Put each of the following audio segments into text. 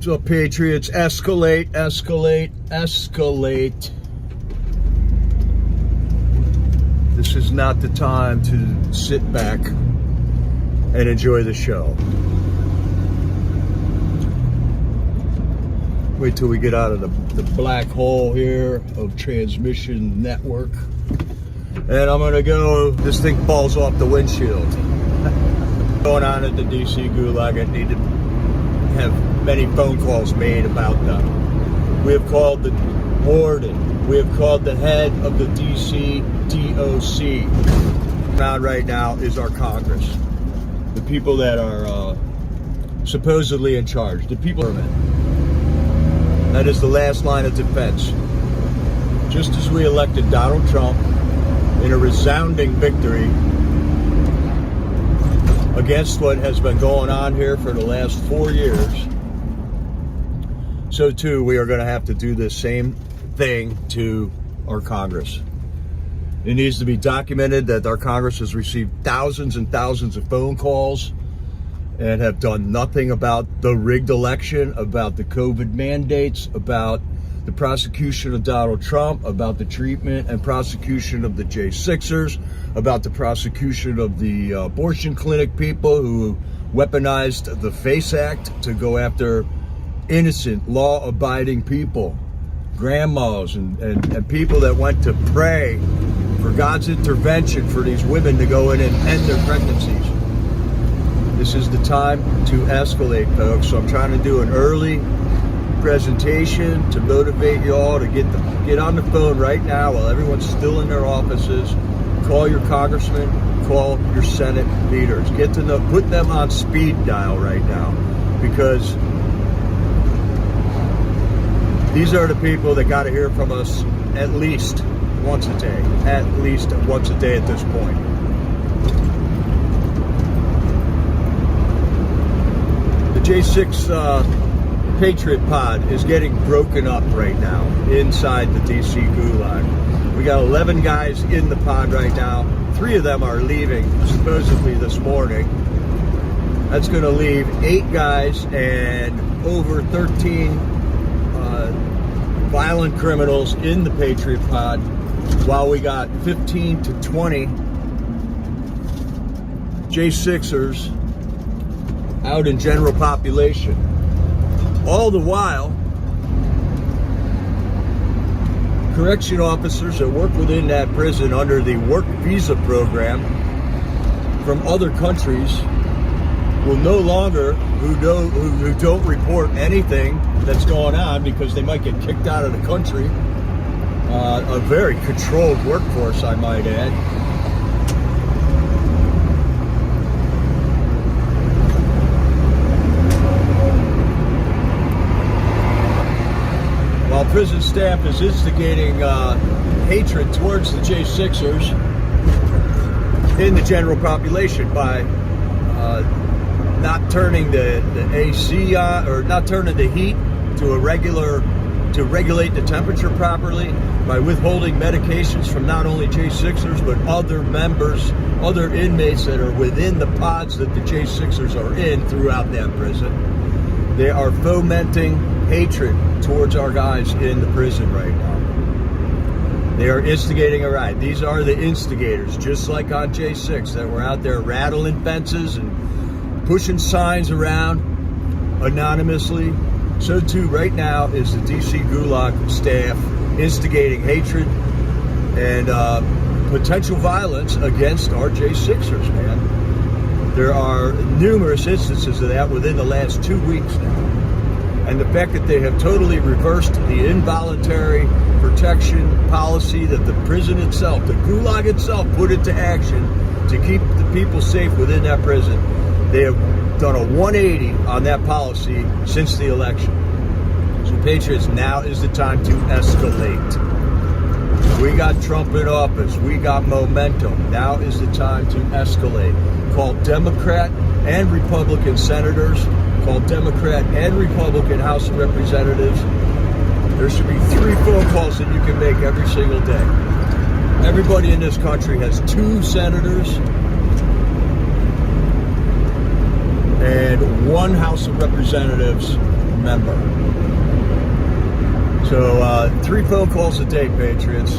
So, Patriots, escalate, escalate, escalate. This is not the time to sit back and enjoy the show. Wait till we get out of the black hole here of transmission network. And I'm gonna go, this thing falls off the windshield. Going on at the DC Gulag, I need to have many phone calls made about them. We have called the warden. We have called the head of the DC DOC. Found right now is our Congress. The people that are supposedly in charge. The people. That is the last line of defense. Just as we elected Donald Trump in a resounding victory against what has been going on here for the last 4 years, so too we are going to have to do the same thing to our Congress. It needs to be documented that our Congress has received thousands and thousands of phone calls and have done nothing about the rigged election, about the COVID mandates, about the prosecution of Donald Trump, about the treatment and prosecution of the J6ers, about the prosecution of the abortion clinic people who weaponized the FACE Act to go after innocent, law-abiding people, grandmas and people that went to pray for God's intervention for these women to go in and end their pregnancies. This is the time to escalate, folks. So I'm trying to do an early presentation to motivate you all to get on the phone right now while everyone's still in their offices. Call your congressman, call your Senate leaders. Get to know, put them on speed dial right now, because these are the people that got to hear from us at least once a day. At least once a day at this point. The J6 Patriot Pod is getting broken up right now inside the DC Gulag. We got 11 guys in the pod right now. 3 of them are leaving supposedly this morning. That's going to leave 8 guys and over 13 violent criminals in the Patriot Pod, while we got 15 to 20 J6ers out in general population. All the while, correction officers that work within that prison under the work visa program from other countries will no longer, who don't report anything that's going on because they might get kicked out of the country. A very controlled workforce, I might add. While prison staff is instigating hatred towards the J6ers in the general population by not turning the AC on, or not turning the heat to to regulate the temperature properly, by withholding medications from not only J6ers but other inmates that are within the pods that the J6ers are in throughout that prison. They are fomenting hatred towards our guys in the prison right now. They are instigating a riot. These are the instigators, just like on J6, that were out there rattling fences and pushing signs around anonymously. So too right now is the DC Gulag staff instigating hatred and potential violence against our J6ers, man. There are numerous instances of that within the last 2 weeks now. And the fact that they have totally reversed the involuntary protection policy that the prison itself, the Gulag itself, put into action to keep the people safe within that prison. They have done a 180 on that policy since the election. So Patriots, now is the time to escalate. We got Trump in office. We got momentum. Now is the time to escalate. Call Democrat and Republican senators. Call Democrat and Republican House of Representatives. There should be 3 phone calls that you can make every single day. Everybody in this country has 2 senators and 1 House of Representatives member. So 3 phone calls a day, Patriots,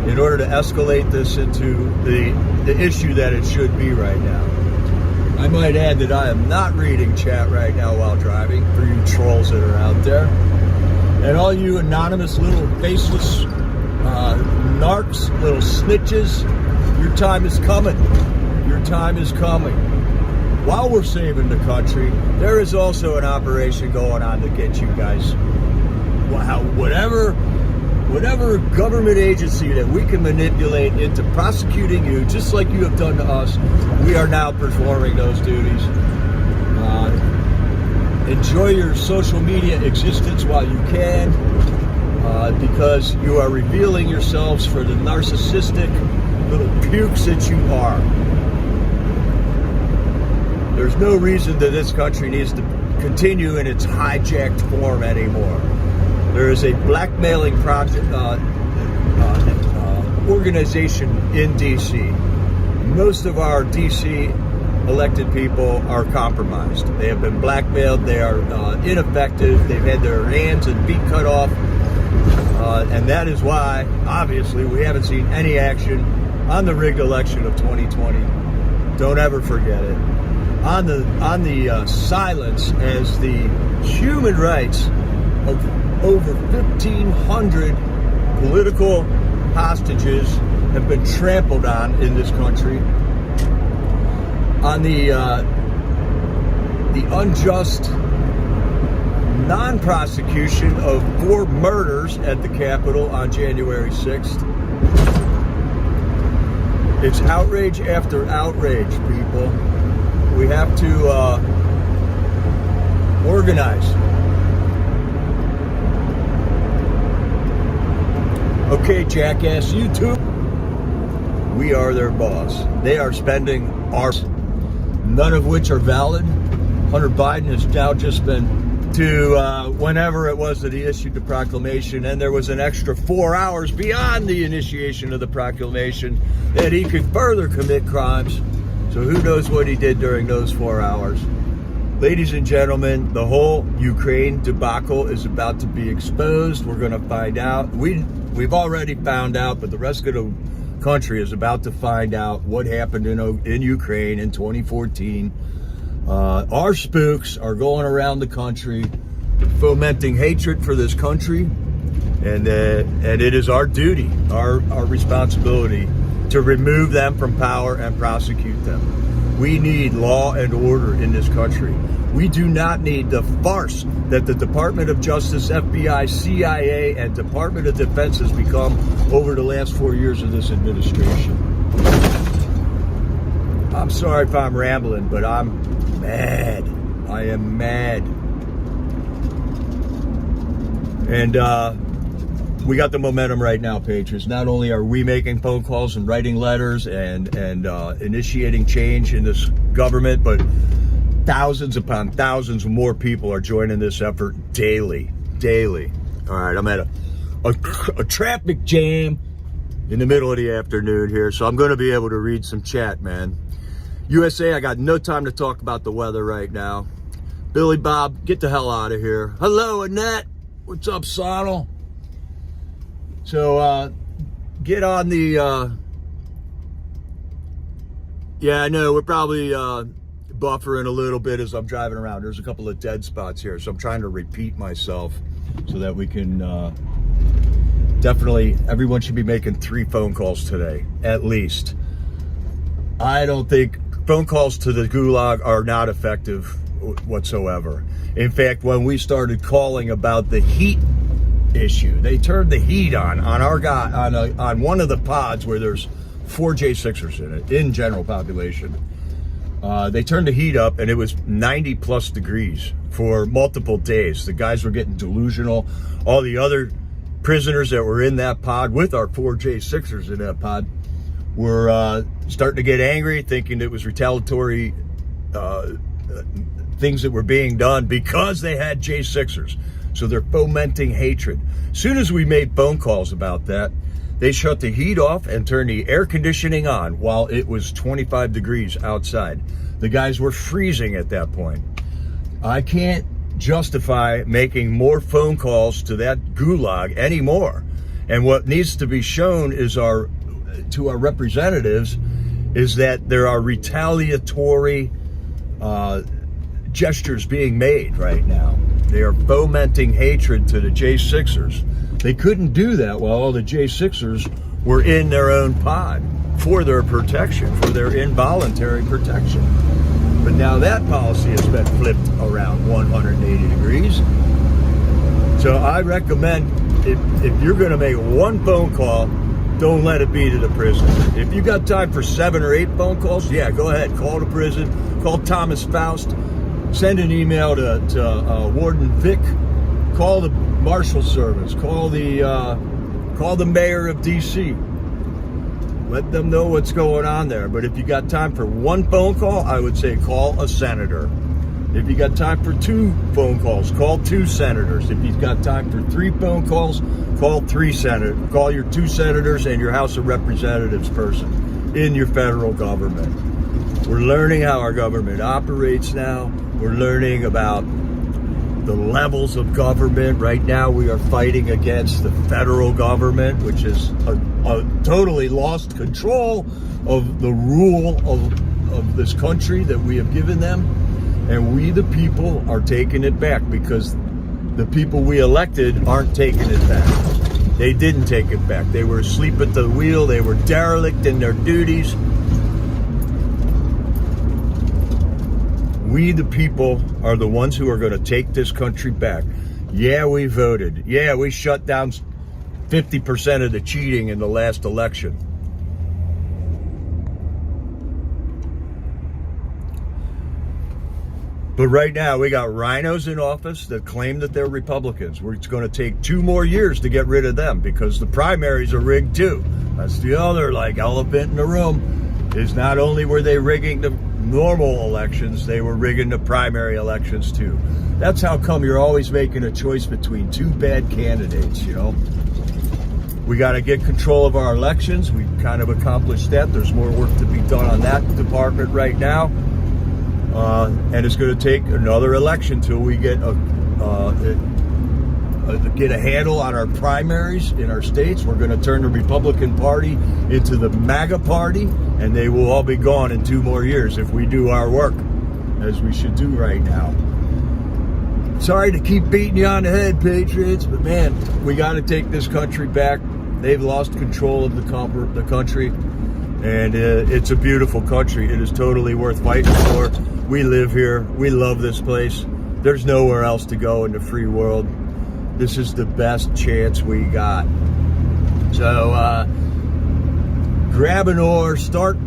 in order to escalate this into the issue that it should be right now. I might add that I am not reading chat right now while driving, for you trolls that are out there. And all you anonymous little faceless narcs, little snitches, your time is coming. Your time is coming. While we're saving the country, there is also an operation going on to get you guys. Wow, whatever government agency that we can manipulate into prosecuting you, just like you have done to us, we are now performing those duties. Enjoy your social media existence while you can, because you are revealing yourselves for the narcissistic little pukes that you are. There's no reason that this country needs to continue in its hijacked form anymore. There is a blackmailing project organization in D.C. Most of our D.C. elected people are compromised. They have been blackmailed. They are ineffective. They've had their hands and feet cut off. And that is why, obviously, we haven't seen any action on the rigged election of 2020. Don't ever forget it. On the silence as the human rights of over 1,500 political hostages have been trampled on in this country. On the unjust non-prosecution of 4 murders at the Capitol on January 6th. It's outrage after outrage, people. We have to organize. Okay, jackass YouTube. We are their boss. They are spending our, none of which are valid. Hunter Biden has now just been to whenever it was that he issued the proclamation, and there was an extra 4 hours beyond the initiation of the proclamation that he could further commit crimes. So who knows what he did during those 4 hours. Ladies and gentlemen, the whole Ukraine debacle is about to be exposed. We're going to find out. We've already found out, but the rest of the country is about to find out what happened in Ukraine in 2014. Our spooks are going around the country fomenting hatred for this country, and it is our duty, our responsibility to remove them from power and prosecute them. We need law and order in this country. We do not need the farce that the Department of Justice, FBI, CIA, and Department of Defense has become over the last 4 years of this administration. I'm sorry if I'm rambling, but I'm mad. I am mad. And we got the momentum right now, Patriots. Not only are we making phone calls and writing letters and initiating change in this government, but thousands upon thousands more people are joining this effort daily. All right, I'm at a traffic jam in the middle of the afternoon here, so I'm going to be able to read some chat, man. USA, I got no time to talk about the weather right now. Billy Bob, get the hell out of here. Hello, Annette. What's up, Sonal? So, get on the, yeah, I know, we're probably buffering a little bit as I'm driving around. There's a couple of dead spots here, so I'm trying to repeat myself so that we can, definitely, everyone should be making 3 phone calls today, at least. I don't think phone calls to the gulag are not effective whatsoever. In fact, when we started calling about the heat issue, they turned the heat on our guy on one of the pods where there's 4 J6ers in it, in general population. They turned the heat up and it was 90 plus degrees for multiple days. The guys were getting delusional. All the other prisoners that were in that pod with our 4 J6ers in that pod were starting to get angry, thinking it was retaliatory things that were being done because they had J6ers. So they're fomenting hatred. As soon as we made phone calls about that, they shut the heat off and turned the air conditioning on while it was 25 degrees outside. The guys were freezing at that point. I can't justify making more phone calls to that gulag anymore. And what needs to be shown is to our representatives is that there are retaliatory gestures being made right now. They are fomenting hatred to the J6ers. They couldn't do that while all the J6ers were in their own pod for their protection, for their involuntary protection. But now that policy has been flipped around 180 degrees. So I recommend if you're going to make one phone call, don't let it be to the prison. If you got time for 7 or 8 phone calls, yeah, go ahead. Call the prison. Call Thomas Faust. Send an email to Warden Vic. Call the Marshal Service. Call the mayor of D.C. Let them know what's going on there. But if you got time for one phone call, I would say call a senator. If you got time for 2 phone calls, call 2 senators. If you've got time for 3 phone calls, call 3 senators. Call your 2 senators and your House of Representatives person in your federal government. We're learning how our government operates now. We're learning about the levels of government. Right now we are fighting against the federal government, which is totally lost control of the rule of this country that we have given them. And we, the people, are taking it back because the people we elected aren't taking it back. They didn't take it back. They were asleep at the wheel. They were derelict in their duties. We, the people, are the ones who are going to take this country back. Yeah, we voted. Yeah, we shut down 50% of the cheating in the last election. But right now, we got rhinos in office that claim that they're Republicans. It's going to take 2 more years to get rid of them because the primaries are rigged too. That's the other, elephant in the room, is not only were they rigging the normal elections, they were rigging the primary elections too. That's how come you're always making a choice between 2 bad candidates, We got to get control of our elections. We've kind of accomplished that. There's more work to be done on that department right now. And it's going to take another election till we get a handle on our primaries in our states. We're going to turn the Republican Party into the MAGA Party, and they will all be gone in 2 more years if we do our work as we should do right now. Sorry to keep beating you on the head, Patriots, but man, we got to take this country back. They've lost control of the country, and it's a beautiful country. It is totally worth fighting for. We live here. We love this place. There's nowhere else to go in the free world. This is the best chance we got. So grab an oar, start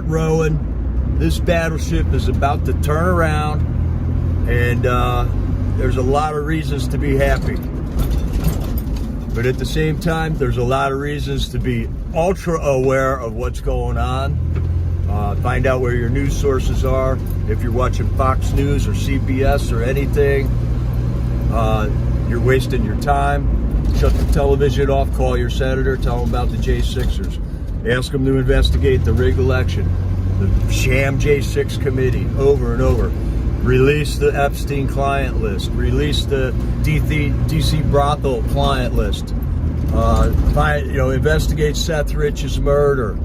rowing. This battleship is about to turn around, and there's a lot of reasons to be happy. But at the same time, there's a lot of reasons to be ultra aware of what's going on. Find out where your news sources are. If you're watching Fox News or CBS or anything, you're wasting your time. Shut the television off, call your senator, tell them about the J6ers. Ask them to investigate the rigged election, the sham J6 committee, over and over. Release the Epstein client list. Release the DC brothel client list. Investigate Seth Rich's murder.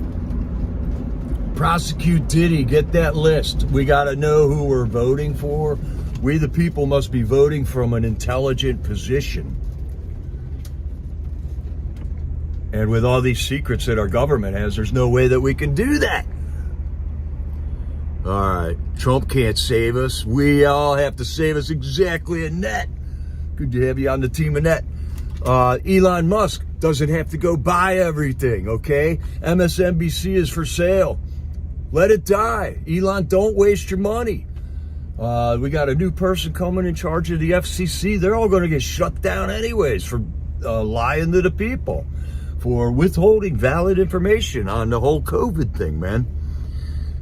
Prosecute Diddy. Get that list. We got to know who we're voting for. We, the people, must be voting from an intelligent position. And with all these secrets that our government has, there's no way that we can do that. All right, Trump can't save us. We all have to save us. Exactly, Annette. Good to have you on the team, Annette. Elon Musk doesn't have to go buy everything, okay? MSNBC is for sale. Let it die. Elon, don't waste your money. We got a new person coming in charge of the FCC. They're all going to get shut down anyways for lying to the people, for withholding valid information on the whole COVID thing, man.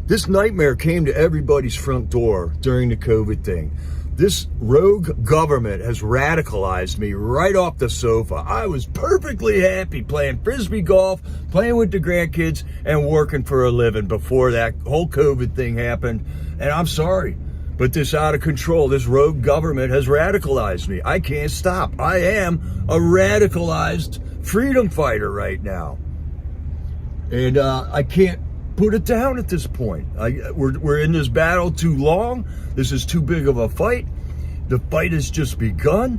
This nightmare came to everybody's front door during the COVID thing. This rogue government has radicalized me right off the sofa. I was perfectly happy playing Frisbee golf, playing with the grandkids, and working for a living before that whole COVID thing happened. And I'm sorry, But this out of control, this rogue government has radicalized me. I can't stop. I am a radicalized freedom fighter right now. And I can't put it down at this point. We're in this battle too long. This is too big of a fight. The fight has just begun.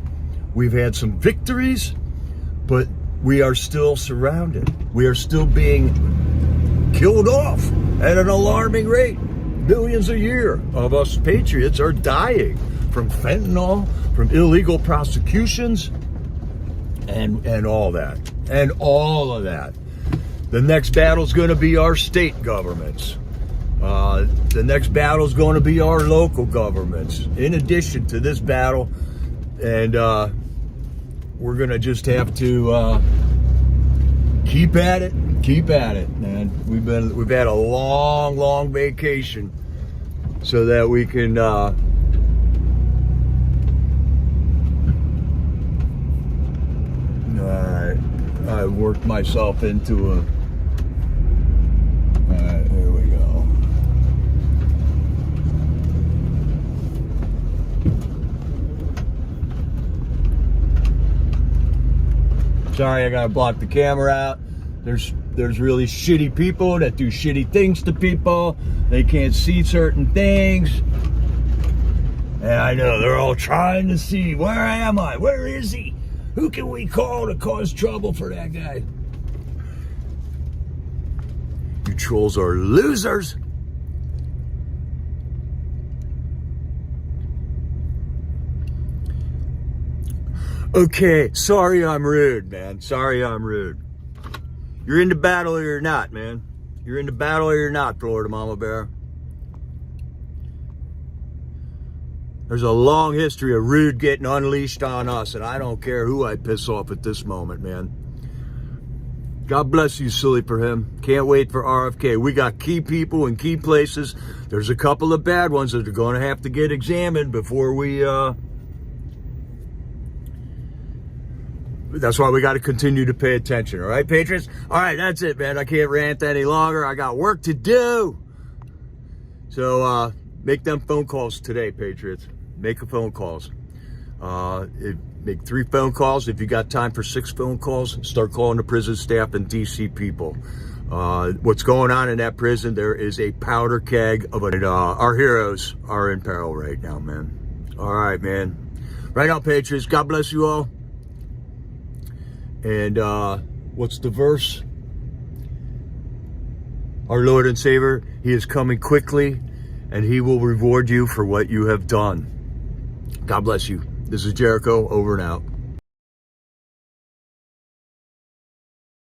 We've had some victories, but we are still surrounded. We are still being killed off at an alarming rate. Millions a year of us patriots are dying from fentanyl, from illegal prosecutions, and all that. And all of that. The next battle is going to be our state governments. The next battle is going to be our local governments, in addition to this battle. And we're going to just have to keep at it, man. We've had a long vacation so that we can I worked myself into a there we go. Sorry, I gotta block the camera out. There's really shitty people that do shitty things to people. They can't see certain things. And I know they're all trying to see, where am I? Where is he? Who can we call to cause trouble for that guy? You trolls are losers. Okay, sorry I'm rude, man. Sorry I'm rude. You're in the battle or you're not, man. You're in the battle or you're not, Florida Mama Bear. There's a long history of rude getting unleashed on us, and I don't care who I piss off at this moment, man. God bless you, silly for him. Can't wait for RFK. We got key people in key places. There's a couple of bad ones that are going to have to get examined before we... That's why we got to continue to pay attention, all right, Patriots? All right, that's it, man. I can't rant any longer. I got work to do. So make them phone calls today, Patriots. Make the phone calls. Make 3 phone calls. If you got time for 6 phone calls, start calling the prison staff and DC people. What's going on in that prison, there is a powder keg of it. Our heroes are in peril right now, man. All right, man. Right now, Patriots, God bless you all. And what's the verse? Our Lord and Savior, He is coming quickly, and He will reward you for what you have done. God bless you. This is Jericho, over and out.